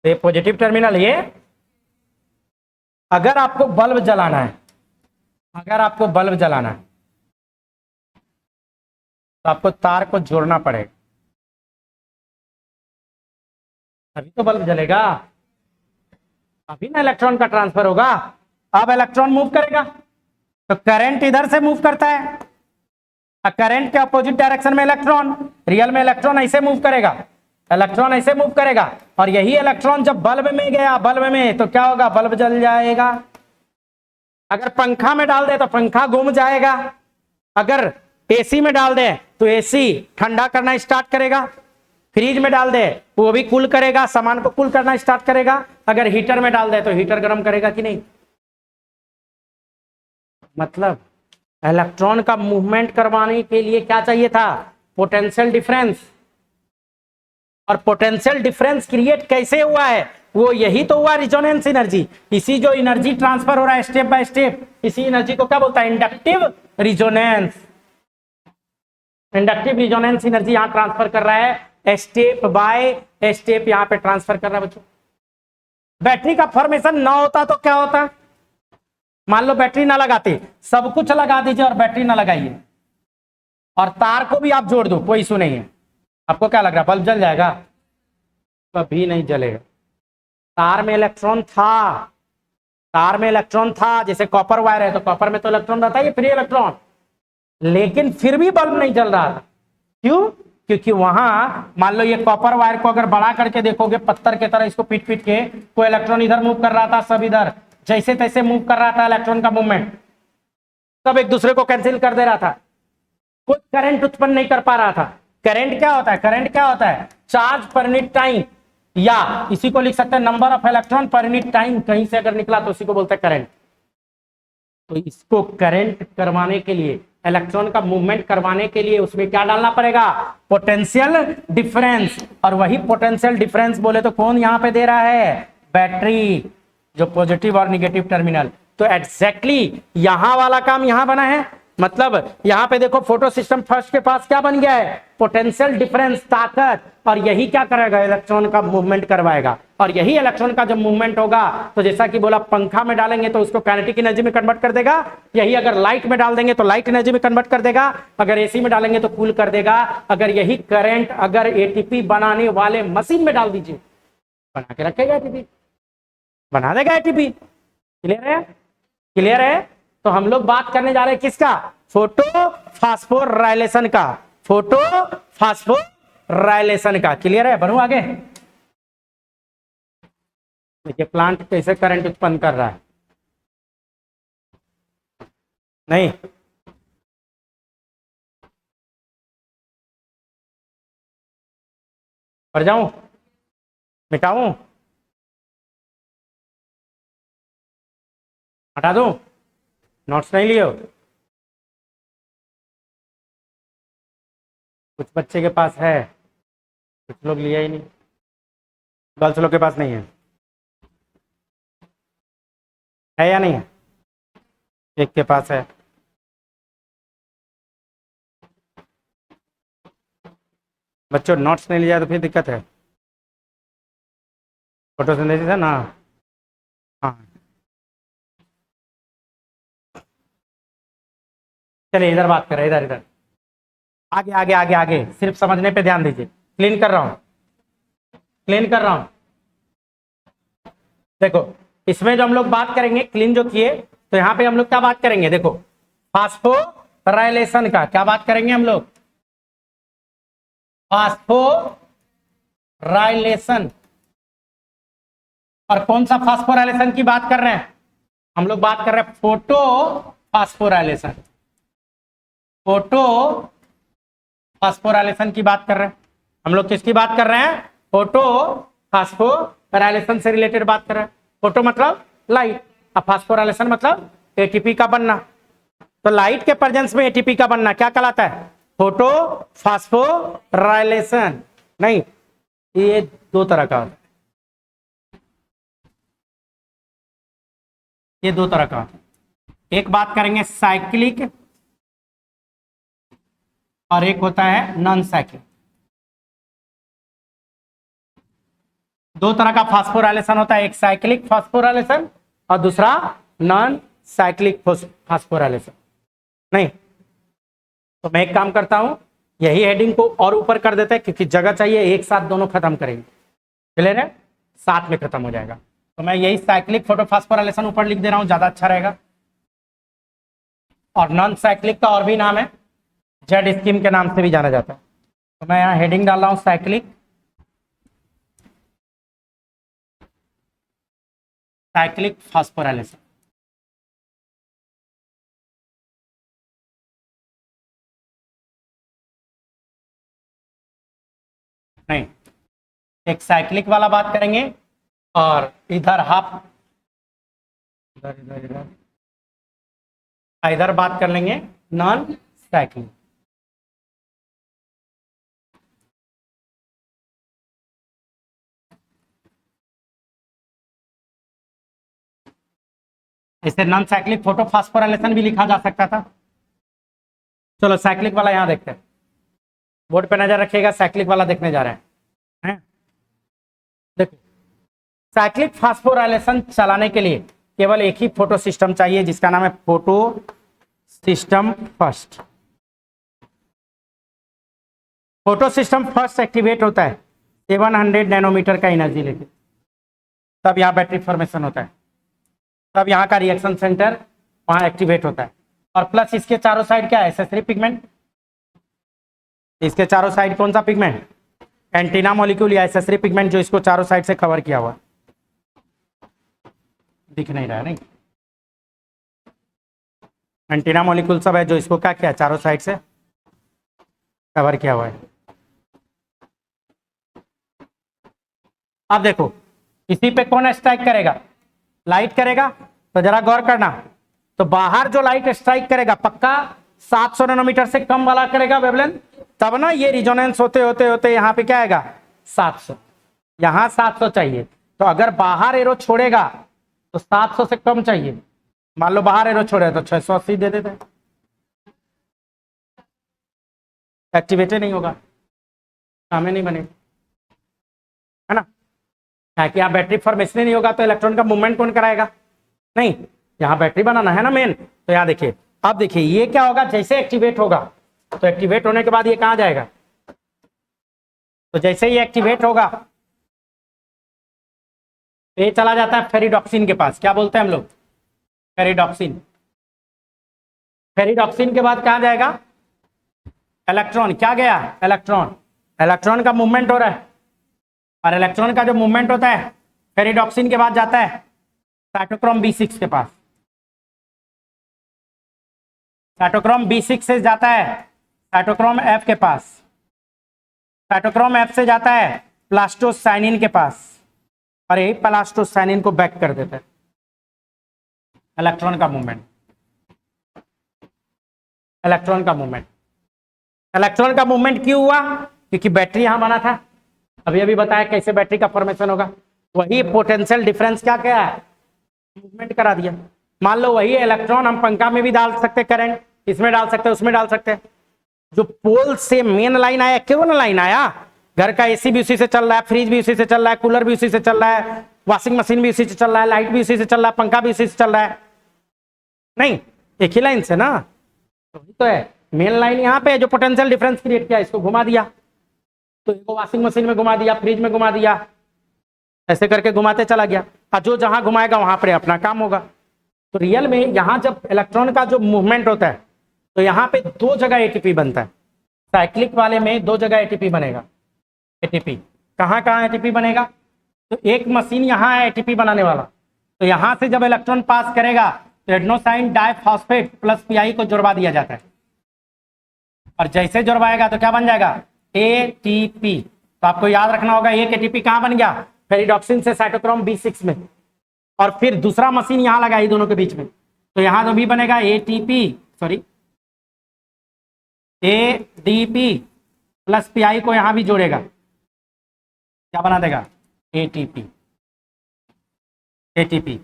ये पॉजिटिव टर्मिनल, ये अगर आपको बल्ब जलाना है, अगर आपको बल्ब जलाना है तो आपको तार को जोड़ना पड़ेगा, अभी तो बल्ब जलेगा, अभी ना इलेक्ट्रॉन का ट्रांसफर होगा। अब इलेक्ट्रॉन मूव करेगा तो करंट इधर से मूव करता है, करंट के अपोजिट डायरेक्शन में इलेक्ट्रॉन, रियल में इलेक्ट्रॉन ऐसे मूव करेगा, इलेक्ट्रॉन ऐसे मूव करेगा, और यही इलेक्ट्रॉन जब बल्ब में गया, बल्ब में, तो क्या होगा, बल्ब जल जाएगा। अगर पंखा में डाल दे तो पंखा घूम जाएगा, अगर एसी में डाल दे तो एसी ठंडा करना स्टार्ट करेगा, फ्रिज में डाल दे वो भी कूल करेगा, सामान को कूल करना स्टार्ट करेगा, अगर हीटर में डाल दे तो हीटर गर्म करेगा कि नहीं। मतलब इलेक्ट्रॉन का मूवमेंट करवाने के लिए क्या चाहिए था, पोटेंशियल डिफरेंस। और पोटेंशियल डिफरेंस क्रिएट कैसे हुआ है, वो यही तो हुआ रिजोनेंस एनर्जी। इसी जो एनर्जी ट्रांसफर हो रहा है स्टेप बाय स्टेप, इसी एनर्जी को क्या बोलता है, inductive resonance. Inductive resonance energy यहां ट्रांसफर कर रहा है, स्टेप बाय स्टेप यहां पे ट्रांसफर कर रहा है बच्चों। बैटरी का फॉर्मेशन ना होता तो क्या होता, मान लो बैटरी ना लगाते, सब कुछ लगा दीजिए और बैटरी ना लगाइए, और तार को भी आप जोड़ दो, कोई इशू नहीं है, आपको क्या लग रहा है, बल्ब जल जाएगा, कभी नहीं जलेगा। तार में इलेक्ट्रॉन था, तार में इलेक्ट्रॉन था, जैसे कॉपर वायर है तो कॉपर में तो इलेक्ट्रॉन रहता है, फ्री इलेक्ट्रॉन, लेकिन फिर भी बल्ब नहीं जल रहा था। क्यों, क्योंकि वहां मान लो ये कॉपर वायर को अगर बड़ा करके देखोगे पत्थर की तरह, इसको पीट पीट के, कोई इलेक्ट्रॉन इधर मूव कर रहा था, सब इधर जैसे तैसे मूव कर रहा था, इलेक्ट्रॉन का मूवमेंट सब एक दूसरे को कैंसिल कर दे रहा था, कोई करंट उत्पन्न नहीं कर पा रहा था। करंट क्या होता है, करंट क्या होता है, चार्ज पर यूनिट टाइम, या इसी को लिख सकते हैं number of electron per unit time, कहीं से अगर निकला तो उसी को बोलते हैं करंट। तो इसको करंट करवाने के लिए, इलेक्ट्रॉन का मूवमेंट करवाने के लिए उसमें क्या डालना पड़ेगा, पोटेंशियल डिफरेंस। और वही पोटेंशियल डिफरेंस बोले तो कौन यहां पे दे रहा है, बैटरी, जो पॉजिटिव और निगेटिव टर्मिनल। तो एग्जैक्टली यहां वाला काम यहां बना है, मतलब यहां पे देखो फोटो सिस्टम फर्स्ट के पास क्या बन गया है, पोटेंशियल डिफरेंस, ताकत, और यही क्या करेगा, इलेक्ट्रॉन का मूवमेंट करवाएगा। और यही इलेक्ट्रॉन का जब मूवमेंट होगा तो जैसा कि बोला, पंखा में डालेंगे तो उसको काइनेटिक एनर्जी में कन्वर्ट कर देगा, यही अगर लाइट में डाल देंगे तो लाइट एनर्जी में कन्वर्ट कर देगा, अगर एसी में डालेंगे तो कूल कर देगा, अगर यही करंट अगर एटीपी बनाने वाले मशीन में डाल दीजिए, बना के रखेगा एटीपी, बना देगा एटीपी। क्लियर है, क्लियर है। तो हम लोग बात करने जा रहे हैं किसका, फोटो फास्फोराइलेशन का, फोटो फास्फोराइलेशन का। क्लियर है, बढ़ू आगे। देखिए प्लांट कैसे करंट उत्पन्न कर रहा है, नहीं पढ़ जाऊं, मिटाऊं, हटा दूं, नोट्स नहीं लियो, कुछ बच्चे के पास है, कुछ लोग लिया ही नहीं, गर्ल्स लोग के पास नहीं है या नहीं है, एक के पास है। बच्चों नोट्स नहीं लिया तो फिर दिक्कत है, फोटोसिंथेसिस है ना, हाँ चलिए इधर बात करें, इधर इधर आगे आगे आगे आगे, सिर्फ समझने पे ध्यान दीजिए। क्लीन कर रहा हूं, क्लीन कर रहा हूं। देखो इसमें जो हम लोग बात करेंगे, क्लीन जो किए, तो यहां पे हम लोग क्या बात करेंगे, देखो फास्फोराइलेशन का क्या बात करेंगे हम लोग, फास्फोराइलेशन। और कौन सा फास्फोराइलेशन की बात कर रहे हैं हम लोग, बात कर रहे हैं फोटो फास्फोराइलेशन, फोटो फास्फोराइलेशन की बात कर रहे हैं हम लोग। किसकी बात कर रहे हैं? फोटो फास्फोराइलेशन से रिलेटेड बात कर रहे हैं। फोटो मतलब लाइट, अब फास्फोराइलेशन मतलब एटीपी का बनना। तो लाइट के प्रेजेंस में एटीपी का बनना क्या कहलाता है? Photo phosphorylation. नहीं, ये दो तरह का होता है, ये दो तरह का होता है। एक बात करेंगे साइक्लिक और एक होता है नॉन साइक्लिक। दो तरह का फास्फोराइलेशन होता है, एक साइक्लिक फास्फोराइलेशन और दूसरा नॉन साइक्लिक फास्फोराइलेशन। नहीं, तो मैं एक काम करता हूं, यही हेडिंग को और ऊपर कर देते हैं क्योंकि जगह चाहिए, एक साथ दोनों खत्म करेंगे, क्लियर है? साथ में खत्म हो जाएगा। तो मैं यही साइक्लिक फोटोफास्फोराइलेशन ऊपर लिख दे रहा हूं, ज्यादा अच्छा रहेगा। और नॉन साइक्लिक का और भी नाम है, जेड स्कीम के नाम से भी जाना जाता है। तो मैं यहाँ हेडिंग डाल रहा हूं साइक्लिक फास्फोराइलेशन। नहीं, एक साइक्लिक वाला बात करेंगे और इधर हाफ इधर इधर इधर इधर बात कर लेंगे नॉन साइक्लिक। इसे नॉन साइक्लिक फोटोफास्फोराइलेशन भी लिखा जा सकता था। चलो साइक्लिक वाला यहां देखते हैं, बोर्ड पे नजर रखिएगा, साइक्लिक वाला देखने जा रहे हैं। देखो, साइक्लिक फास्फोराइलेशन चलाने के लिए केवल एक ही फोटो सिस्टम चाहिए जिसका नाम है photo system first. Photo system first activate होता है 700 नैनोमीटर का एनर्जी लेके, तब यहाँ बैटरी फॉर्मेशन होता है, तब यहाँ का रिएक्शन सेंटर वहाँ एक्टिवेट होता है। और प्लस इसके चारों साइड क्या है? Accessory pigment. इसके चारों साइड कौन सा पिगमेंट? एंटीना मॉलिक्यूल या एसेसरी पिगमेंट, जो इसको चारों साइड से कवर किया हुआ। दिख नहीं रहा है? नहीं, एंटीना मॉलिक्यूल सब है जो इसको क्या किया? चारों साइड से कवर किया हुआ है। अब देखो, इसी पे कौन स्ट्राइक करेगा? लाइट करेगा। तो जरा गौर करना, तो बाहर जो लाइट स्ट्राइक करेगा पक्का 700 नैनोमीटर से कम वाला करेगा वेवलेंथ, तब ना ये रिजोनेंस होते होते होते यहाँ पे क्या आएगा? 700। यहाँ 700 चाहिए, तो अगर बाहर एरो छोड़ेगा तो 700 से कम चाहिए। मान लो बाहर एरो छोड़े तो 680 दे देते, एक्टिवेट नहीं होगा, काम नहीं बनेगा, है ना? कि यहाँ बैटरी फॉर्मेशन नहीं होगा तो इलेक्ट्रॉन का मूवमेंट कौन कराएगा? नहीं, यहाँ बैटरी बनाना है ना मेन। तो यहाँ देखिए, अब देखिए ये क्या होगा, जैसे एक्टिवेट होगा तो एक्टिवेट होने के बाद ये कहाँ जाएगा? तो जैसे ही एक्टिवेट होगा ये चला जाता है फेरिडॉक्सिन के पास। क्या बोलते हैं हम लोग? फेरिडॉक्सिन। फेरिडॉक्सिन के बाद कहाँ जाएगा? इलेक्ट्रॉन। क्या गया? इलेक्ट्रॉन। इलेक्ट्रॉन का मूवमेंट हो रहा है, और इलेक्ट्रॉन का जो मूवमेंट होता है फेरिडॉक्सिन के बाद जाता है साइटोक्रोम B6 के पास। साइटोक्रोम B6 से जाता है साइटोक्रोम F के पास। साइटोक्रोम F से जाता है प्लास्टोसाइनिन के पास, और यही प्लास्टोसाइनिन को बैक कर देता है। इलेक्ट्रॉन का मूवमेंट, इलेक्ट्रॉन का मूवमेंट। इलेक्ट्रॉन का मूवमेंट क्यों हुआ? क्योंकि बैटरी यहां बना था। अभी बताया कैसे बैटरी का फॉर्मेशन होगा। वही पोटेंशियल डिफरेंस क्या क्या है? मूवमेंट करा दिया। मान लो वही इलेक्ट्रॉन हम पंखा में भी डाल सकते, करंट इसमें डाल सकते, उसमें डाल सकते। जो पोल से मेन लाइन आया, केवल लाइन आया, घर का एसी भी उसी से चल रहा है, फ्रिज भी उसी से चल रहा है, कूलर भी उसी से चल रहा है, वॉशिंग मशीन भी उसी से चल रहा है, लाइट भी उसी से चल रहा है, पंखा भी उसी से चल रहा है। नहीं, एक ही लाइन से ना, तो है मेन लाइन यहाँ पे जो पोटेंशियल डिफरेंस क्रिएट किया, इसको घुमा दिया, तो इसको वॉशिंग मशीन में घुमा दिया, फ्रिज में घुमा दिया, ऐसे करके घुमाते चला गया। और जो जहां घुमाएगा वहां पर अपना काम होगा। तो रियल में यहाँ जब इलेक्ट्रॉन का जो मूवमेंट होता है तो यहाँ पे दो जगह एटीपी बनता है। साइक्लिक वाले में दो जगह एटीपी बनेगा। एटीपी कहाँ कहाँ एटीपी बनेगा? तो एक मशीन यहाँ है एटीपी बनाने वाला, तो यहाँ से जब इलेक्ट्रॉन पास करेगा तो एडेनोसाइन डाइफॉस्फेट प्लस पीआई को जुड़वा दिया जाता है, और जैसे जुड़वाएगा तो क्या बन जाएगा एटीपी। तो आपको याद रखना होगा एक एटीपी कहां बन गया फेरिडॉक्सिन से साइटोक्रोम B6 में, और फिर दूसरा मशीन यहां लगाई दोनों के बीच में, तो यहां तो भी बनेगा ATP sorry ADP plus pi को यहां भी जोड़ेगा, क्या बना देगा एटीपी। एटीपी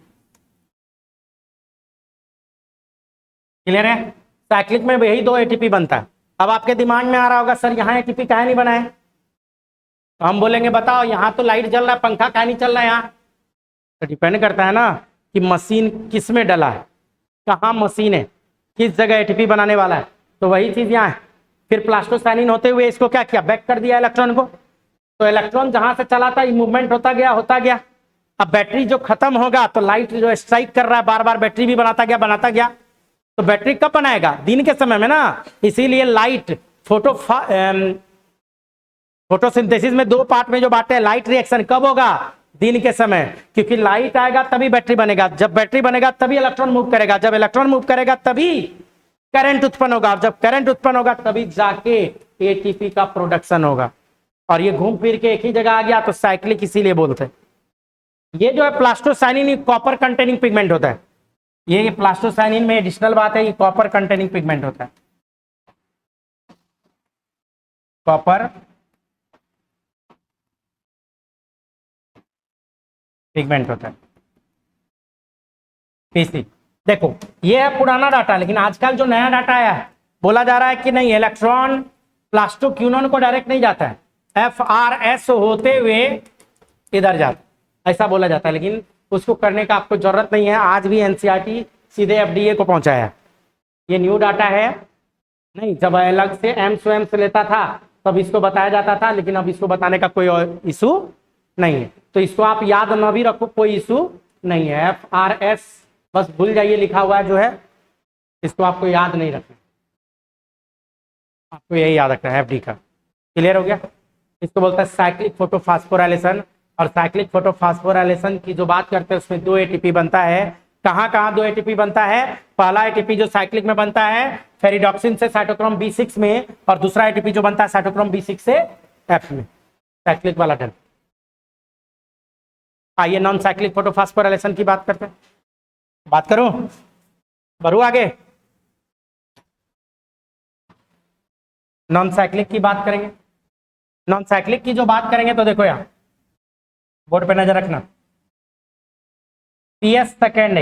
क्लियर है। साइक्लिक में यही दो एटीपी बनता है। अब आपके दिमाग में आ रहा होगा सर यहाँ एटीपी काहे नहीं बना है, तो हम बोलेंगे बताओ यहाँ तो लाइट जल रहा है, पंखा काहे नहीं चल रहा है यहाँ, तो डिपेंड करता है ना कि मशीन किस में डला है, कहाँ मशीन है, किस जगह एटीपी बनाने वाला है। तो वही चीज यहाँ है। फिर प्लास्टोसाइनिन होते हुए इसको क्या किया बैक कर दिया इलेक्ट्रॉन को, तो इलेक्ट्रॉन जहां से चला था मूवमेंट होता गया। अब बैटरी जो खत्म होगा तो लाइट जो स्ट्राइक कर रहा है बार बार बैटरी भी बनाता गया। तो बैटरी कब बनाएगा दिन के समय में ना, इसीलिए लाइट फोटोसिंथेसिस में दो पार्ट में जो बांटे हैं, लाइट रिएक्शन कब होगा दिन के समय, क्योंकि लाइट आएगा तभी बैटरी बनेगा, जब बैटरी बनेगा तभी इलेक्ट्रॉन मूव करेगा, जब इलेक्ट्रॉन मूव करेगा तभी करंट उत्पन्न होगा, और जब करंट उत्पन्न होगा तभी जाके एटीपी का प्रोडक्शन होगा। और ये घूम फिर के एक ही जगह आ गया तो साइक्लिक इसीलिए बोलते हैं। ये जो है प्लास्टोसाइनिन कॉपर कंटेनिंग पिगमेंट होता है, ये प्लास्टोसाइनिन में एडिशनल बात है, ये कॉपर कंटेनिंग पिगमेंट होता है, कॉपर पिगमेंट होता है पीसी। देखो ये है पुराना डाटा, लेकिन आजकल जो नया डाटा आया है बोला जा रहा है कि नहीं इलेक्ट्रॉन प्लास्टोक्यूनोन को डायरेक्ट नहीं जाता है, FRS होते हुए इधर जाता है, ऐसा बोला जाता है, लेकिन उसको करने का आपको जरूरत नहीं है। आज भी एनसीईआरटी सीधे FDA को पहुंचाया, ये न्यू डाटा है। नहीं जब अलग से एम्स लेता था तब इसको बताया जाता था, लेकिन अब इसको बताने का कोई इशू नहीं है, तो इसको आप याद न भी रखो, कोई इशू नहीं है। FRS बस भूल जाइए लिखा हुआ है जो है, इसको आपको याद नहीं रखना, आपको यही याद रखना है FD का। क्लियर हो गया। इसको बोलता है साइक्लिक फोटोफॉस्फोराइलेशन, और साइक्लिक फोटोफॉस्फोराइलेशन की जो बात करते हैं उसमें दो एटीपी बनता है। कहाँ कहाँ दो एटीपी बनता है, पहला एटीपी जो साइक्लिक में बनता है फेरिडॉक्सिन से साइटोक्रोम B6 में, और दूसरा एटीपी जो बनता है साइटोक्रोम B6 से F में, साइक्लिक वाला टर्म। आइए नॉन साइक्लिक फोटोफॉस्फोराइलेशन की बात करते हैं। बात करूं बढ़ू आगे, नॉन साइक्लिक की बात करेंगे। नॉन साइक्लिक की जो बात करेंगे तो देखो यहाँ बोर्ड पे नजर रखना, PS सेकेंड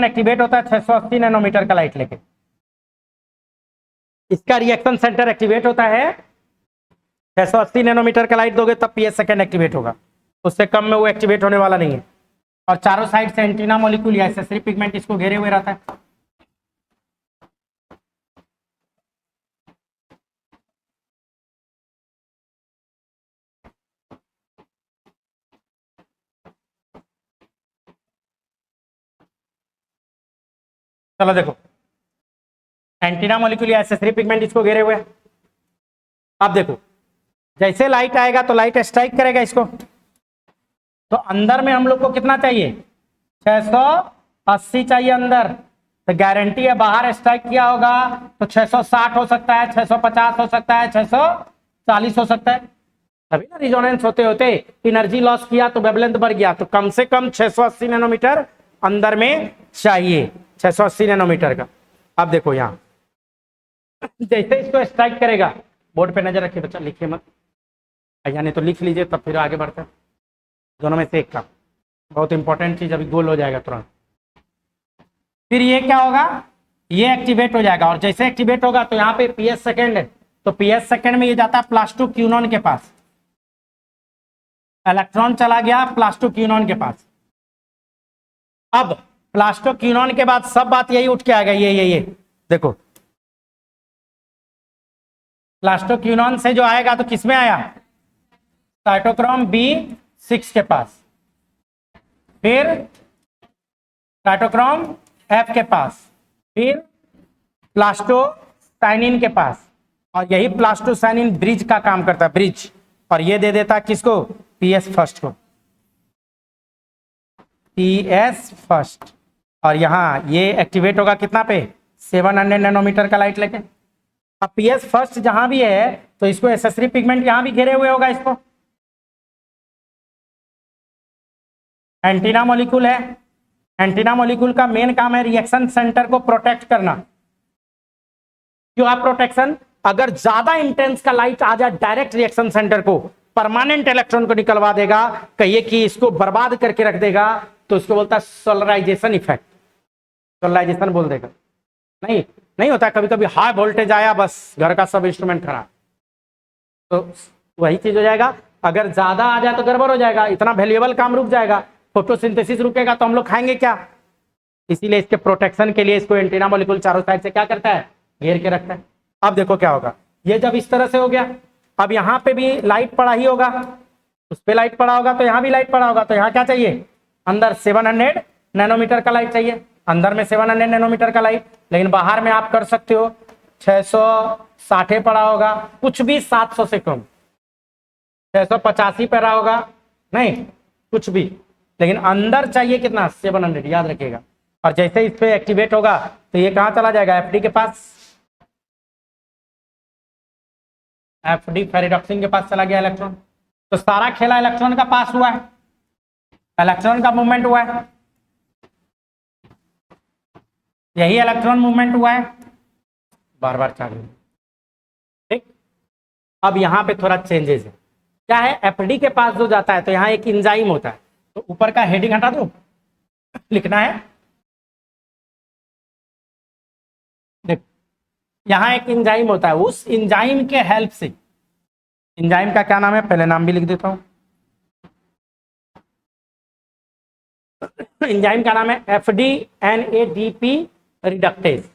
एक्टिवेट होता है 680 नैनोमीटर का लाइट लेके, इसका रिएक्शन सेंटर एक्टिवेट होता है 680 नैनोमीटर का लाइट दोगे तब PS सेकेंड एक्टिवेट होगा, उससे कम में वो एक्टिवेट होने वाला नहीं है। और चारों साइड से एंटीना मॉलिक्यूल या एसेसरी पिगमेंट इसको घेरे हुए रहता है। चलो देखो एंटीना मॉलिक्यूल या एसेसरी पिगमेंट इसको घेरे हुए। अब देखो जैसे लाइट आएगा तो लाइट स्ट्राइक करेगा इसको, तो अंदर में हम लोग को कितना चाहिए 680 चाहिए अंदर, तो गारंटी है बाहर स्ट्राइक किया होगा तो 660 हो सकता है, 650 हो सकता है, 640 हो सकता है, तभी ना रिजोनेंस होते होते एनर्जी लॉस किया तो वेवलेंथ बढ़ गया, तो कम से कम 680 नैनोमीटर अंदर में चाहिए, 680 नैनोमीटर का। अब देखो यहाँ जैसे इसको स्ट्राइक करेगा, बोर्ड पे नजर रखिए बच्चा, लिखिए मत, यानी तो लिख लीजिए तब फिर आगे बढ़ते हैं। दोनों में से एक का बहुत इंपॉर्टेंट चीज अभी गोल हो जाएगा तुरंत। फिर ये क्या होगा, ये एक्टिवेट हो जाएगा, और जैसे एक्टिवेट होगा तो यहाँ पे PS सेकेंड है, तो PS सेकेंड में ये जाता है प्लास्टोक्यूनोन के पास, इलेक्ट्रॉन चला गया प्लास्टोक्यूनोन के पास। अब प्लास्टोक्यूनोन के बाद सब बात यही उठ के आ गई, ये देखो प्लास्टोक्यूनोन से जो आएगा तो किसमें आया साइटोक्रोम B6 के पास, फिर साइटोक्रोम F के पास, फिर प्लास्टोसाइनिन के पास, और यही प्लास्टोसाइनिन ब्रिज का काम करता है, ब्रिज, और ये दे देता किसको PS फर्स्ट को, PS फर्स्ट, और यहां ये एक्टिवेट होगा कितना पे 700 नैनोमीटर का लाइट लेके। अब पीएस फर्स्ट जहां भी है तो इसको एसेसरी पिगमेंट यहां भी घेरे हुए होगा इसको। एंटीना मॉलिक्यूल है, एंटीना मॉलिक्यूल का मेन काम है रिएक्शन सेंटर को प्रोटेक्ट करना। क्यों आप प्रोटेक्शन? अगर ज्यादा इंटेंस का लाइट आ जाए डायरेक्ट रिएक्शन सेंटर को, परमानेंट इलेक्ट्रॉन को निकलवा देगा, कहिए कि इसको बर्बाद करके रख देगा, तो इसको बोलता है सोलराइजेशन इफेक्ट। सोलराइजेशन बोल देगा। नहीं नहीं होता, कभी कभी हाई वोल्टेज आया बस घर का सब इंस्ट्रूमेंट खराब, तो वही चीज हो जाएगा। अगर ज्यादा आ जाए तो गड़बड़ हो जाएगा, इतना वैल्यूएबल काम रुक जाएगा, फोटोसिंथेसिस रुकेगा तो हम लोग खाएंगे क्या? इसीलिए इसके प्रोटेक्शन के लिए इसको एंटीना मॉलिक्यूल चारों साइड से क्या करता है, घेर के रखता है। अब देखो क्या होगा, ये जब इस तरह से हो गया, अब यहाँ पे भी लाइट पड़ा ही होगा, उस पे लाइट पड़ा होगा तो यहाँ भी लाइट पड़ा होगा, तो यहाँ क्या चाहिए, अंदर 700 नैनोमीटर का लाइट चाहिए, अंदर में 700 नैनोमीटर का लाइट। लेकिन बाहर में आप कर सकते हो 660 पड़ा होगा, कुछ भी 700 से कम, 685 पे रहा होगा, नहीं कुछ भी, लेकिन अंदर चाहिए कितना, 700, याद रखिएगा। और जैसे इस पे एक्टिवेट होगा तो ये कहां चला जाएगा, एफडी के पास, एफडी फेरिडॉक्सिन के पास चला गया इलेक्ट्रॉन। तो सारा खेला इलेक्ट्रॉन का पास हुआ है, इलेक्ट्रॉन का मूवमेंट हुआ है, यही इलेक्ट्रॉन मूवमेंट हुआ है, बार बार चालू। ठीक, अब यहां पे थोड़ा चेंजेस है, क्या है, एफडी के पास जो जाता है तो यहाँ एक इंजाइम होता है, तो ऊपर का हेडिंग हटा दो, लिखना है, देख यहाँ एक इंजाइम होता है, उस इंजाइम के हेल्प से, इंजाइम का क्या नाम है, पहले नाम भी लिख देता हूं, इंजाइम का नाम है FDNADP reductase,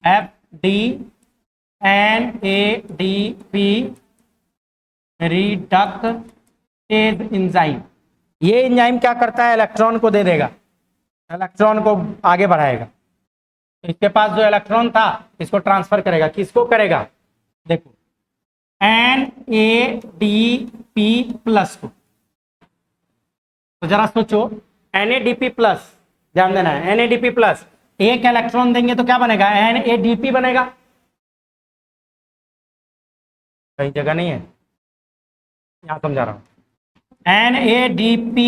FDNADP reductase enzyme. ये इंजाइम क्या करता है, इलेक्ट्रॉन को दे देगा, इलेक्ट्रॉन को आगे बढ़ाएगा। इसके पास जो इलेक्ट्रॉन था इसको ट्रांसफर करेगा, किसको करेगा, देखो NADP प्लस को। तो जरा सोचो, NADP प्लस, ध्यान देना है, NADP प्लस, एक इलेक्ट्रॉन देंगे तो क्या बनेगा, NADP बनेगा, कहीं जगह नहीं है, यहां समझा रहा हूं, NADP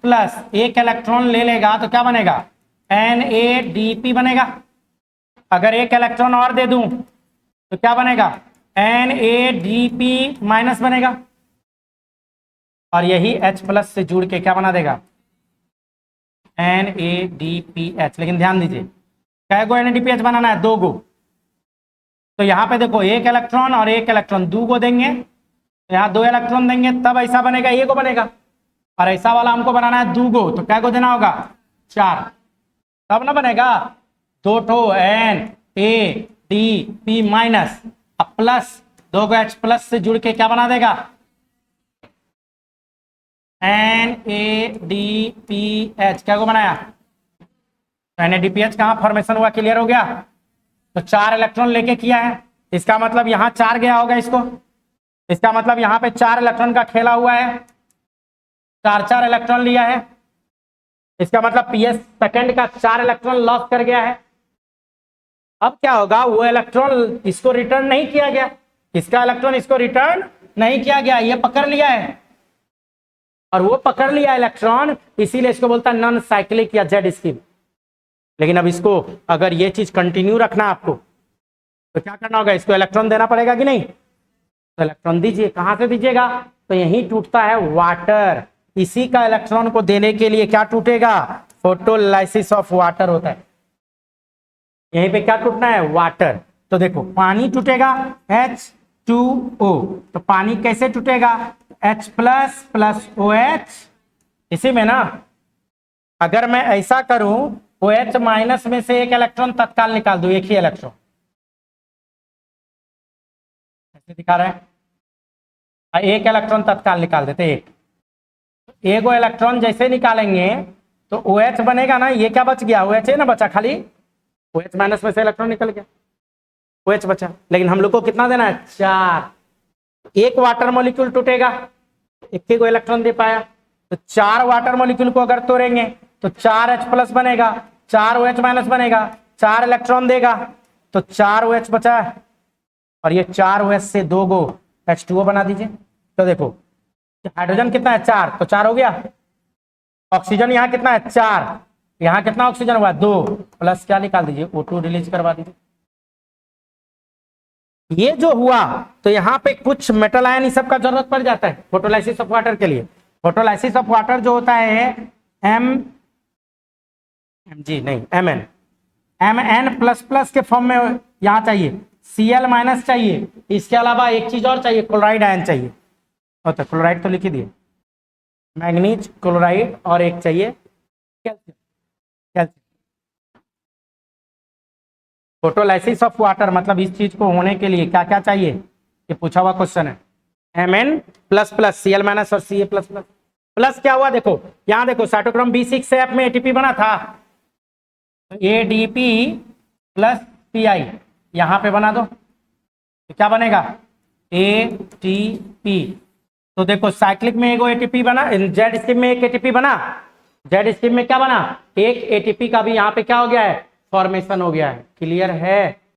प्लस एक इलेक्ट्रॉन ले लेगा तो क्या बनेगा, NADP बनेगा। अगर एक इलेक्ट्रॉन और दे दूं तो क्या बनेगा, NADP माइनस बनेगा, और यही H प्लस से जुड़ के क्या बना देगा, NADPH। लेकिन ध्यान दीजिए, कै गो NADPH बनाना है, 2 गो। तो यहाँ पे देखो एक इलेक्ट्रॉन और एक इलेक्ट्रॉन 2 गो देंगे, तो यहाँ 2 इलेक्ट्रॉन देंगे तब ऐसा बनेगा, ये को बनेगा, और ऐसा वाला हमको बनाना है 2 गो, तो कै गो देना होगा, 4, तब ना बनेगा। 2 ठो NADP माइनस, अब प्लस 2 गो H प्लस से जुड़ के क्या बना देगा, NADPH। क्या को बनाया, तो NADPH कहाँ फॉर्मेशन हुआ, क्लियर हो गया। तो 4 इलेक्ट्रॉन लेके किया है, इसका मतलब यहाँ 4 गया होगा इसको, इसका मतलब यहाँ पे 4 इलेक्ट्रॉन का खेला हुआ है, 4 इलेक्ट्रॉन लिया है, इसका मतलब पीएस सेकंड का 4 इलेक्ट्रॉन लॉस कर गया है। अब क्या होगा, वो इलेक्ट्रॉन इसको रिटर्न नहीं किया गया, इसका इलेक्ट्रॉन इसको रिटर्न नहीं किया गया, ये पकड़ लिया है, और वो पकड़ लिया इलेक्ट्रॉन, इसीलिए इसको बोलता है नॉन साइक्लिक या जेड स्कीम। लेकिन अब इसको अगर ये चीज कंटिन्यू रखना आपको तो क्या करना होगा, इसको इलेक्ट्रॉन देना पड़ेगा कि नहीं, तो इलेक्ट्रॉन दीजिए, कहां से दीजिएगा, तो यही टूटता है वाटर, इसी का इलेक्ट्रॉन को देने के लिए क्या टूटेगा, फोटोलाइसिस ऑफ वाटर होता है, यहीं पे क्या टूटना है, वाटर। तो देखो पानी टूटेगा H2O, तो पानी कैसे टूटेगा, H प्लस प्लस OH, इसी में ना, अगर मैं ऐसा करूं OH माइनस में से एक इलेक्ट्रॉन तत्काल निकाल दूं, एक ही इलेक्ट्रॉन, ऐसे दिखा रहा है, एक इलेक्ट्रॉन तत्काल निकाल देते, एक इलेक्ट्रॉन जैसे निकालेंगे तो OH बनेगा ना, ये क्या बच गया, OH है ना बचा, खाली OH माइनस में से इलेक्ट्रॉन निकल गया, OH बचा। लेकिन हम लोग को कितना देना है, 4, एक वाटर मॉलिक्यूल टूटेगा, एक को इलेक्ट्रॉन दे पाया, तो 4 वाटर मॉलिक्यूल को अगर तोड़ेंगे तो 4H प्लस बनेगा, 4 OH माइनस बनेगा, 4 इलेक्ट्रॉन देगा तो 4 OH बचा है, और ये 4 OH से 2 गो H2O बना दीजिए। तो देखो हाइड्रोजन कितना है 4, तो 4 हो गया। ऑक्सीजन यहाँ कितना है 4, यहाँ कितना ऑक्सीजन हुआ 2, प्लस क्या निकाल दीजिए O2 रिलीज करवा दीजिए। ये जो हुआ तो यहाँ पे कुछ मेटल आयन सब का जरूरत पड़ जाता है फोटोलाइसिस ऑफ वाटर के लिए। फोटोलाइसिस ऑफ वाटर जो होता है Mn++ के फॉर्म में यहाँ चाहिए, Cl- चाहिए, इसके अलावा एक चीज और चाहिए, क्लोराइड आयन चाहिए। तो क्लोराइड तो लिख ही दिए, मैग्नीज क्लोराइड, और एक चाहिए कैल्शियम। फोटोलाइसिस ऑफ वाटर मतलब इस चीज को होने के लिए क्या क्या चाहिए, ये पूछा हुआ क्वेश्चन है। Mn++, Cl- और Ca++। प्लस क्या हुआ देखो, यहां देखो साइटोक्रोम B6 में एटीपी बना था, ADP + PI यहां पे बना दो तो क्या बनेगा ATP। तो देखो साइक्लिक में एगो ATP बना, जेड स्ट्रीम में एक ATP बना, जेड स्ट्रीम में क्या बना एक ATP का भी यहाँ पे क्या हो गया है फॉर्मेशन हो गया है। क्लियर है?